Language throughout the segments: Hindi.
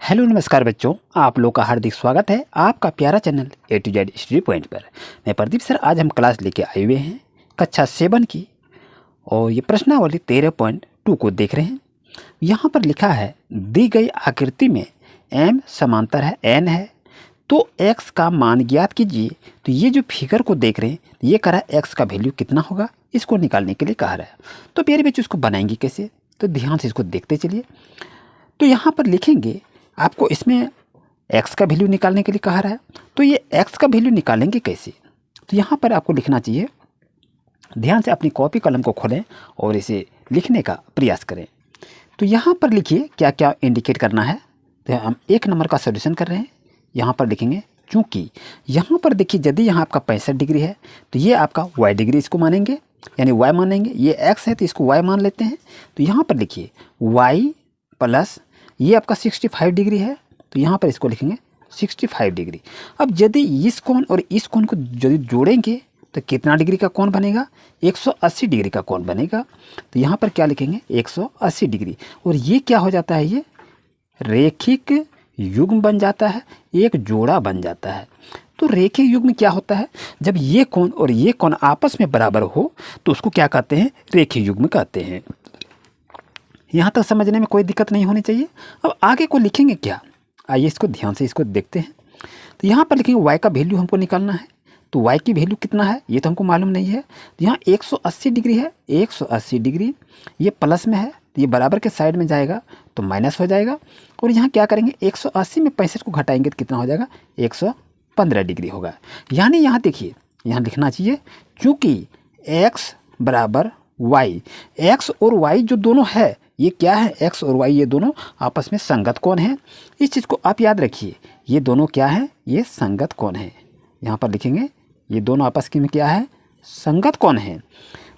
हेलो नमस्कार बच्चों, आप लोग का हार्दिक स्वागत है आपका प्यारा channel A to Z study point पर। मैं प्रदीप सर आज हम क्लास लेके आए हुए हैं कक्षा 7 की और ये प्रश्नावली 13.2 को देख रहे हैं। यहाँ पर लिखा है दी गई आकृति में m समांतर है n है तो x का मान ज्ञात कीजिए। तो ये जो फिगर को देख रहे हैं ये कह रहा है x का वैल्यू कितना होगा, इसको निकालने के लिए कहा रहा है। तो प्यारे बच्चों इसको बनाएंगे कैसे, तो ध्यान से इसको देखते चलिए। तो यहाँ पर लिखेंगे आपको इसमें x का वैल्यू निकालने के लिए कहा रहा है, तो ये x का वैल्यू निकालेंगे कैसे। तो यहाँ पर आपको लिखना चाहिए, ध्यान से अपनी कॉपी कलम को खोलें और इसे लिखने का प्रयास करें। तो यहाँ पर लिखिए क्या क्या इंडिकेट करना है। तो हम 1 नंबर का सॉल्यूशन कर रहे हैं। यहाँ पर लिखेंगे चूँकि यहाँ पर देखिए यदि यहाँ आपका 65 डिग्री है तो ये आपका y डिग्री इसको मानेंगे, यानी y मानेंगे। ये x है तो इसको y मान लेते हैं। तो यहाँ पर लिखिए y प्लस ये आपका 65 डिग्री है तो यहाँ पर इसको लिखेंगे 65 डिग्री। अब यदि इस कोण और इस कोण को यदि जोड़ेंगे तो कितना डिग्री का कोण बनेगा, 180 डिग्री का कोण बनेगा। तो यहाँ पर क्या लिखेंगे 180 डिग्री, और ये क्या हो जाता है, ये रेखिक युग्म बन जाता है, एक जोड़ा बन जाता है। तो रेखिक युग्म क्या होता है, जब ये कोण और ये कोण आपस में बराबर हो तो उसको क्या कहते हैं, रेखिक युग्म कहते हैं। यहाँ तक समझने में कोई दिक्कत नहीं होनी चाहिए। अब आगे को लिखेंगे क्या, आइए इसको ध्यान से इसको देखते हैं। तो यहाँ पर लिखेंगे y का वैल्यू हमको निकालना है। तो y की वैल्यू कितना है ये तो हमको मालूम नहीं है। तो यहाँ 180 डिग्री है, 180 डिग्री ये प्लस में है तो ये बराबर के साइड में जाएगा तो माइनस हो जाएगा। और यहाँ क्या करेंगे 180 में 65 को घटाएंगे तो कितना हो जाएगा, 115 डिग्री होगा। यानी यहाँ देखिए यहाँ लिखना चाहिए चूँकि x बराबर y, x और y जो दोनों है ये क्या है, x और y ये दोनों आपस में संगत कोण है। इस चीज़ को आप याद रखिए, ये दोनों क्या है, ये संगत कोण है। यहाँ पर लिखेंगे ये दोनों आपस में क्या है, संगत कोण है।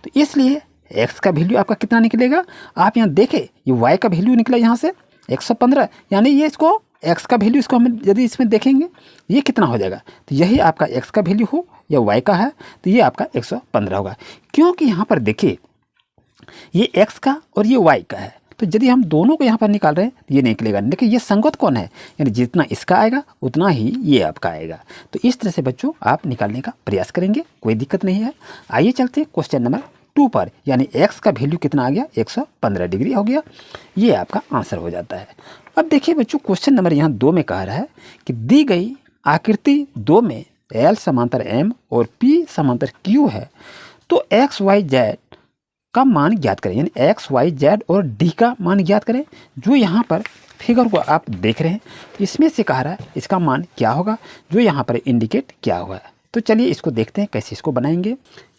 तो इसलिए x का वैल्यू आपका कितना निकलेगा, आप यहाँ देखें ये y का वैल्यू निकला यहाँ से 115, यानी ये इसको x का वैल्यू इसको हम यदि इसमें देखेंगे ये कितना हो जाएगा, तो यही आपका x का वैल्यू हो या y का है तो ये आपका 115 होगा। क्योंकि यहाँ पर देखिए ये x का और ये y का है, तो यदि हम दोनों को यहाँ पर निकाल रहे हैं तो ये निकलेगा। देखिए ये संगत कौन है, यानी जितना इसका आएगा उतना ही ये आपका आएगा। तो इस तरह से बच्चों आप निकालने का प्रयास करेंगे, कोई दिक्कत नहीं है। आइए चलते क्वेश्चन नंबर 2 पर, यानी x का वैल्यू कितना आ गया, 115 डिग्री हो गया, ये आपका आंसर हो जाता है। अब देखिए बच्चों क्वेश्चन नंबर यहाँ 2 में कह रहा है कि दी गई आकृति 2 में L समांतर M और P समांतर Q है तो x y z का मान ज्ञात करें, यानी x y z और d का मान ज्ञात करें। जो यहाँ पर फिगर को आप देख रहे हैं इसमें से कह रहा है इसका मान क्या होगा, जो यहाँ पर इंडिकेट किया हुआ है। तो चलिए इसको देखते हैं कैसे इसको बनाएंगे।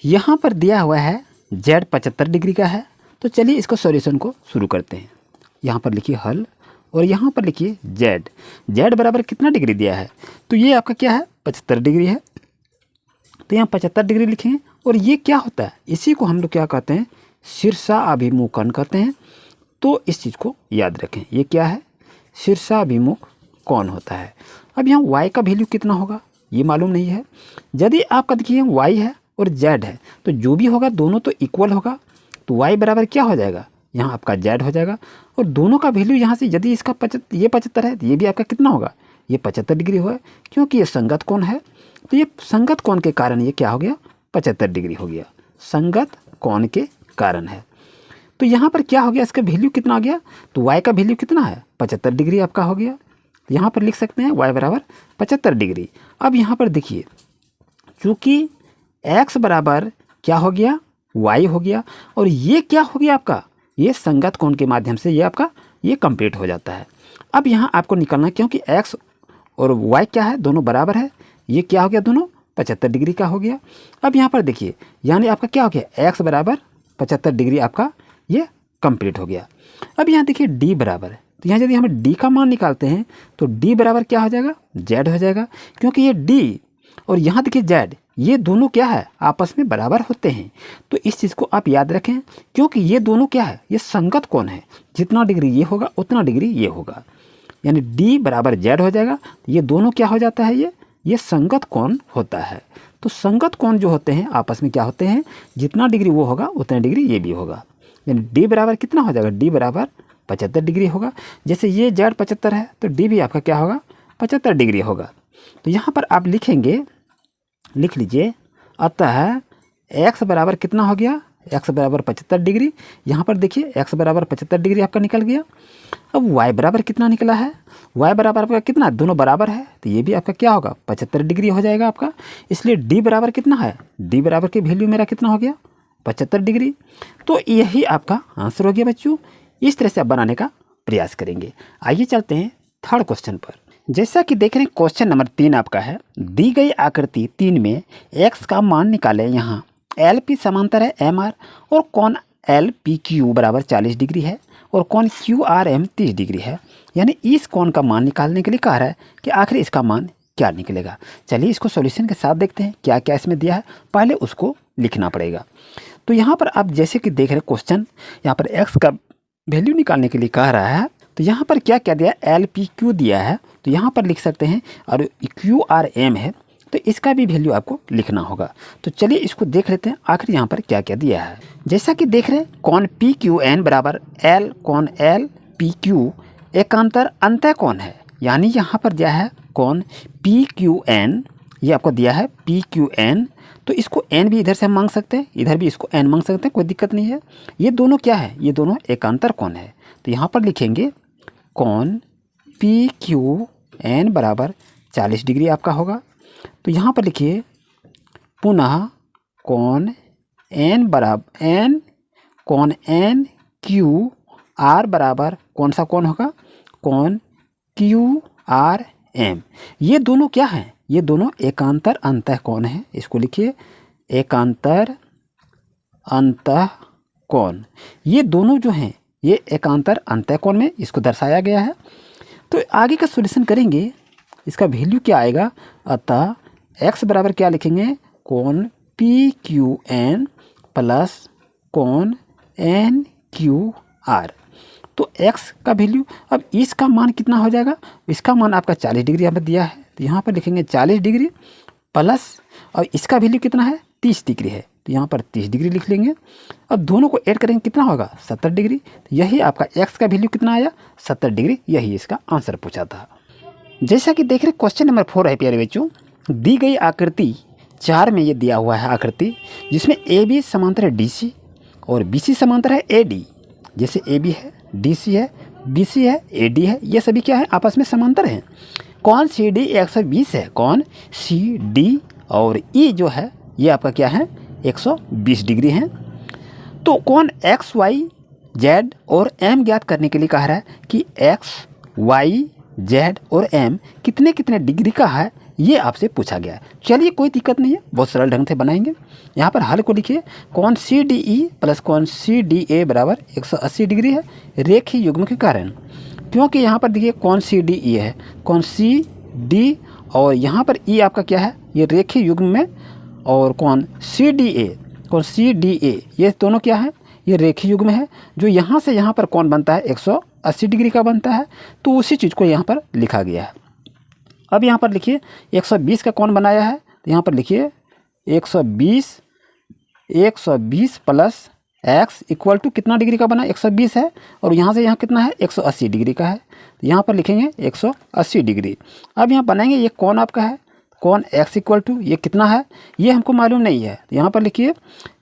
यहाँ पर दिया हुआ है z 75 डिग्री का है, तो चलिए इसको सॉल्यूशन को शुरू करते हैं। यहाँ पर लिखिए हल और यहाँ पर लिखिए z बराबर कितना डिग्री दिया है, तो ये आपका क्या है 75 डिग्री है। तो यहाँ 75 डिग्री लिखेंगे और ये क्या होता है, इसी को हम लोग क्या कहते हैं, शीर्षाभिमुख कोण कहते हैं। तो इस चीज़ को याद रखें, ये क्या है, शीर्षाभिमुख कोण होता है। अब यहाँ y का वैल्यू कितना होगा ये मालूम नहीं है। यदि आपका देखिए y है और z है तो जो भी होगा दोनों तो इक्वल होगा, तो y बराबर क्या हो जाएगा, यहाँ आपका z हो जाएगा। और दोनों का वैल्यू यहाँ से यदि इसका ये 75 है तो ये भी आपका कितना होगा, ये 75 डिग्री होगा, क्योंकि ये संगत कोण है। तो ये संगत कोण के कारण ये क्या हो गया, 75 डिग्री हो गया, संगत कोण के कारण है। तो यहाँ पर क्या हो गया, इसका वैल्यू कितना आ गया, तो y का वैल्यू कितना है 75 डिग्री आपका हो गया। तो यहाँ पर लिख सकते हैं y बराबर 75 डिग्री। अब यहाँ पर देखिए चूँकि x बराबर क्या हो गया, y हो गया, और ये क्या हो गया आपका, ये संगत कोण के माध्यम से ये आपका ये कंप्लीट हो जाता है। अब यहाँ आपको निकलना है क्योंकि x और y क्या है, दोनों बराबर है, ये क्या हो गया, दोनों 75 डिग्री का हो गया। अब यहाँ पर देखिए यानी आपका क्या हो गया, x बराबर 75 डिग्री आपका ये कंप्लीट हो गया। अब यहाँ देखिए d बराबर है, तो यहाँ यदि हम d का मान निकालते हैं तो d बराबर क्या हो जाएगा, z हो जाएगा, क्योंकि ये d और यहाँ देखिए z ये दोनों क्या है, आपस में बराबर होते हैं। तो इस चीज़ को आप याद रखें, क्योंकि ये दोनों क्या है, ये संगत कोण है, जितना डिग्री ये होगा उतना डिग्री ये होगा, यानी d बराबर z हो जाएगा। ये दोनों क्या हो जाता है, ये संगत कोण होता है। तो संगत कोण जो होते हैं आपस में क्या होते हैं, जितना डिग्री वो होगा उतना डिग्री ये भी होगा, यानी d बराबर कितना हो जाएगा, d बराबर 75 डिग्री होगा। जैसे ये Z 75 है तो D भी आपका क्या होगा 75 डिग्री होगा। तो यहाँ पर आप लिखेंगे, लिख लीजिए, अतः x बराबर कितना हो गया, x बराबर 75 डिग्री। यहाँ पर देखिए x बराबर 75 डिग्री आपका निकल गया। अब y बराबर कितना निकला है, y बराबर आपका कितना, दोनों बराबर है तो ये भी आपका क्या होगा 75 डिग्री हो जाएगा आपका। इसलिए d बराबर कितना है, d बराबर की वैल्यू मेरा कितना हो गया 75 डिग्री। तो यही आपका आंसर हो गया बच्चों। इस तरह से आप बनाने का प्रयास करेंगे। आइए चलते हैं थर्ड क्वेश्चन पर। जैसा कि देख रहे हैं क्वेश्चन नंबर 3 आपका है, दी गई आकृति 3 में x का मान निकालें। यहाँ एल पी समांतर है एम आर और कोण एल पी क्यू बराबर 40 डिग्री है और कोण क्यू आर एम 30 डिग्री है। यानी इस कोण का मान निकालने के लिए कह रहा है कि आखिर इसका मान क्या निकलेगा। चलिए इसको सॉल्यूशन के साथ देखते हैं क्या क्या इसमें दिया है, पहले उसको लिखना पड़ेगा। तो यहाँ पर आप जैसे कि देख रहे हैं क्वेश्चन, यहाँ पर x का वैल्यू निकालने के लिए कह रहा है। तो यहाँ पर क्या क्या दिया, एल पी क्यू दिया है तो यहाँ पर लिख सकते हैं, और क्यू आर एम है तो इसका भी वैल्यू आपको लिखना होगा। तो चलिए इसको देख लेते हैं आखिर यहाँ पर क्या क्या दिया है। जैसा कि देख रहे हैं कोण पी क्यू एन बराबर एल कोण एल पी क्यू एकांतर अंतः कोण है। यानी यहाँ पर दिया है कोण पी क्यू एन, ये आपको दिया है पी क्यू एन। तो इसको एन भी इधर से हम मांग सकते हैं, इधर भी इसको एन मांग सकते हैं, कोई दिक्कत नहीं है। ये दोनों क्या है, ये दोनों एकांतर कोण है। तो यहाँ पर लिखेंगे कोण पी क्यू एन बराबर 40 डिग्री आपका होगा। तो यहाँ पर लिखिए पुनः कोण एन बराबर एन कोण एन क्यू आर बराबर कौन सा कोण होगा, कोण क्यू आर एम। ये दोनों क्या हैं, ये दोनों एकांतर अंतः कोण है। इसको लिखिए एकांतर अंतः कोण। ये दोनों जो हैं ये एकांतर अंतः कोण में इसको दर्शाया गया है। तो आगे का सॉल्यूशन करेंगे, इसका वैल्यू क्या आएगा, अतः x बराबर क्या लिखेंगे, कोण पी क्यू एन प्लस कोण एन क्यू आर। तो x का वैल्यू, अब इसका मान कितना हो जाएगा, इसका मान आपका 40 डिग्री यहाँ पर दिया है तो यहाँ पर लिखेंगे 40 डिग्री प्लस, और इसका वैल्यू कितना है 30 डिग्री है तो यहाँ पर 30 डिग्री लिख लेंगे। अब दोनों को ऐड करेंगे कितना होगा 70 डिग्री। तो यही आपका x का वैल्यू कितना आया 70 डिग्री, यही इसका आंसर पूछा था। जैसा कि देख रहे क्वेश्चन नंबर 4 है प्यारे बच्चों, दी गई आकृति 4 में ये दिया हुआ है आकृति जिसमें ए बी समांतर है डी सी और बी सी समांतर है ए डी। जैसे ए बी है, डी सी है, बी सी है, ए डी है, ये सभी क्या है आपस में समांतर हैं। कौन सी डी 120 है, कौन सी डी और ई जो है ये आपका क्या है 120 डिग्री है। तो कौन एक्स वाई जेड और एम ज्ञात करने के लिए कह रहा है कि एक्स वाई जेड और एम कितने कितने डिग्री का है, ये आपसे पूछा गया है। चलिए कोई दिक्कत नहीं है, बहुत सरल ढंग से बनाएंगे। यहाँ पर हल को लिखिए, कौन सी डी ई प्लस कौन सी डी ए बराबर 180 डिग्री है रेखीय युग्म के कारण। क्योंकि यहाँ पर देखिए कौन सी डी ई है, कौन सी डी और यहाँ पर ई आपका क्या है ये रेखीय युग्म में, और कौन सी डी ए, कौन सी डी ए ये दोनों क्या है ये रेखीय युग्म है। जो यहाँ से यहाँ पर कौन बनता है 180 डिग्री का बनता है, तो उसी चीज़ को यहाँ पर लिखा गया है। अब यहाँ पर लिखिए 120 का कौन बनाया है, तो यहाँ पर लिखिए 120 प्लस एक्स इक्वल टू कितना डिग्री का बना 120 है, और यहाँ से यहाँ कितना है 180 डिग्री का है। तो यहाँ पर लिखेंगे 180 डिग्री। अब यहाँ बनाएंगे ये कौन आपका है, कौन एक्स इक्वल टू ये कितना है ये हमको मालूम नहीं है। तो यहाँ पर लिखिए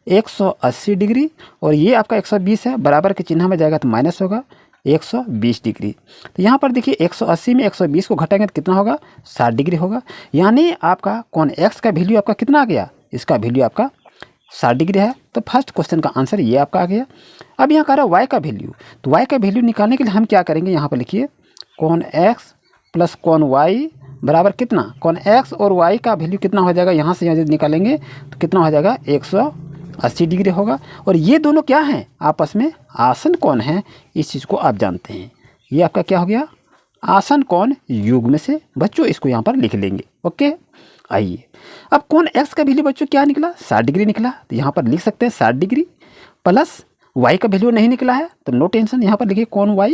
180 डिग्री और ये आपका 120 है, बराबर के चिन्ह में जाएगा तो माइनस होगा 120 डिग्री। तो यहाँ पर देखिए 180 में 120 को घटाएंगे तो कितना होगा 60 डिग्री होगा। यानी आपका कौन एक्स का वैल्यू आपका कितना आ गया, इसका वैल्यू आपका 60 डिग्री है। तो फर्स्ट क्वेश्चन का आंसर ये आपका आ गया। अब यहाँ कह रहा है वाई का वैल्यू, तो वाई का वैल्यू निकालने के लिए हम क्या करेंगे, यहाँ पर लिखिए कौन एक्स प्लस कौन वाई बराबर कितना, कौन एक्स और वाई का वैल्यू कितना हो जाएगा, यहाँ से यहाँ निकालेंगे तो कितना हो जाएगा 180 डिग्री होगा। और ये दोनों क्या हैं आपस में आसन कौन है, इस चीज़ को आप जानते हैं। ये आपका क्या हो गया आसन कौन युग्म से, बच्चों इसको यहाँ पर लिख लेंगे। ओके आइए अब कौन एक्स का वैल्यू बच्चों क्या निकला 60 डिग्री निकला। तो यहाँ पर लिख सकते हैं 60 डिग्री प्लस y का वैल्यू नहीं निकला है तो नो टेंशन, यहाँ पर लिखिए कौन y।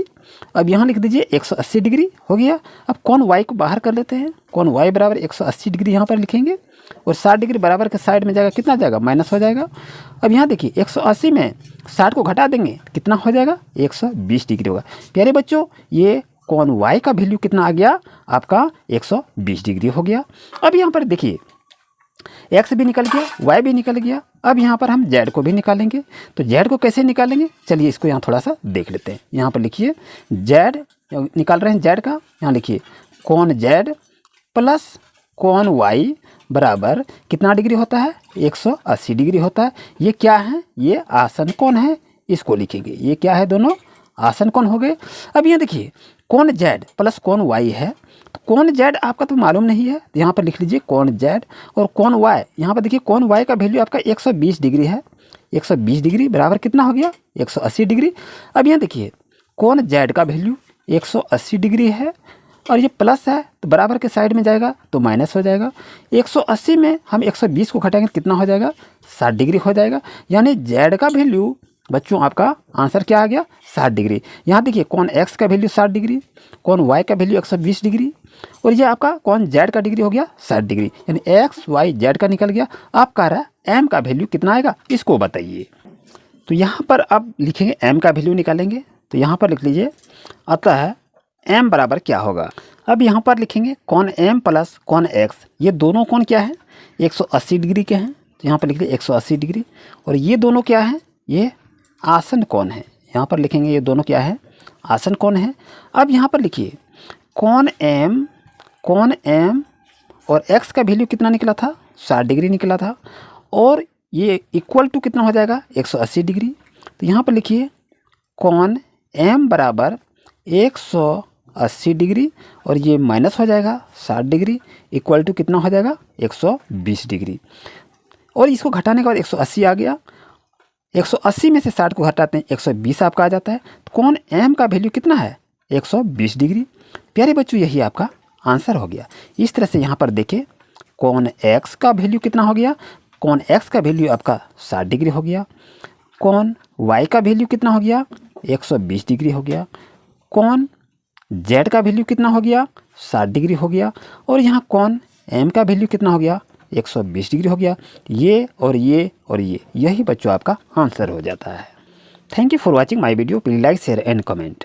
अब यहाँ लिख दीजिए 180 डिग्री हो गया। अब कौन y को बाहर कर लेते हैं, कौन y बराबर 180 डिग्री यहाँ पर लिखेंगे और 60 डिग्री बराबर के साइड में जाएगा, कितना जाएगा, माइनस हो जाएगा। अब यहाँ देखिए 180 में 60 को घटा देंगे, कितना हो जाएगा, 120 डिग्री होगा। प्यारे बच्चों, ये कौन y का वैल्यू कितना आ गया आपका, 120 डिग्री हो गया। अब यहाँ पर देखिए x भी निकल गया, y भी निकल गया। अब यहाँ पर हम z को भी निकालेंगे। तो z को कैसे निकालेंगे, चलिए इसको यहाँ थोड़ा सा देख लेते हैं। यहाँ पर लिखिए z निकाल रहे हैं, z का यहाँ लिखिए कौन z प्लस कौन y बराबर कितना डिग्री होता है, 180 डिग्री होता है। ये क्या है, ये आसन कोण है, इसको लिखेंगे। ये क्या है, दोनों आसन कोण हो गए। अब यहाँ देखिए कौन z प्लस कौन y है, तो कौन z आपका तो मालूम नहीं है, तो यहाँ पर लिख लीजिए कौन z और कौन y। यहाँ पर देखिए कौन y का वैल्यू आपका 120 डिग्री है, 120 डिग्री बराबर कितना हो गया, 180 डिग्री। अब यहाँ देखिए कौन z का वैल्यू 180 डिग्री है और ये प्लस है तो बराबर के साइड में जाएगा तो माइनस हो जाएगा। 180 में हम 120 को घटाएंगे कितना हो जाएगा, 60 डिग्री हो जाएगा। यानी z का वैल्यू बच्चों आपका आंसर क्या आ गया, 60 डिग्री। यहाँ देखिए कौन x का वैल्यू 60 डिग्री, कौन y का वैल्यू 120 डिग्री और ये आपका कौन z का डिग्री हो गया 60 डिग्री। यानी x y z का निकल गया। आप कह रहा है m का वैल्यू कितना आएगा, इसको बताइए। तो यहाँ पर अब लिखेंगे m का वैल्यू निकालेंगे। तो यहाँ पर लिख लीजिए अतः m बराबर क्या होगा। अब यहाँ पर लिखेंगे कौन m प्लस कौन x, ये दोनों कौन क्या है, 180 डिग्री के हैं। तो यहाँ पर लिख लीजिए 180 डिग्री और ये दोनों क्या है, ये आसन कोण है। यहाँ पर लिखेंगे ये दोनों क्या है, आसन कोण है। अब यहाँ पर लिखिए कौन m और x का वैल्यू कितना निकला था, 60 डिग्री निकला था और ये इक्वल टू कितना हो जाएगा, 180 डिग्री। तो यहाँ पर लिखिए कौन m बराबर 180 डिग्री और ये माइनस हो जाएगा 60 डिग्री इक्वल टू कितना हो जाएगा, 120 डिग्री। और इसको घटाने के बाद 180 आ गया। 180 में से 60 को घटाते हैं 120 आपका आ जाता है। तो कौन m का वैल्यू कितना है, 120 डिग्री। प्यारे बच्चों, यही आपका आंसर हो गया। इस तरह से यहाँ पर देखें कौन x का वैल्यू कितना हो गया, कौन x का वैल्यू आपका 60 डिग्री हो गया। कौन y का वैल्यू कितना हो गया, 120 डिग्री हो गया। कौन z का वैल्यू कितना हो गया, 60 डिग्री हो गया। और यहाँ कौन m का वैल्यू कितना हो गया, 120 डिग्री हो गया। ये और ये और ये, यही बच्चों आपका आंसर हो जाता है। Thank you for watching my video. Please like share and comment.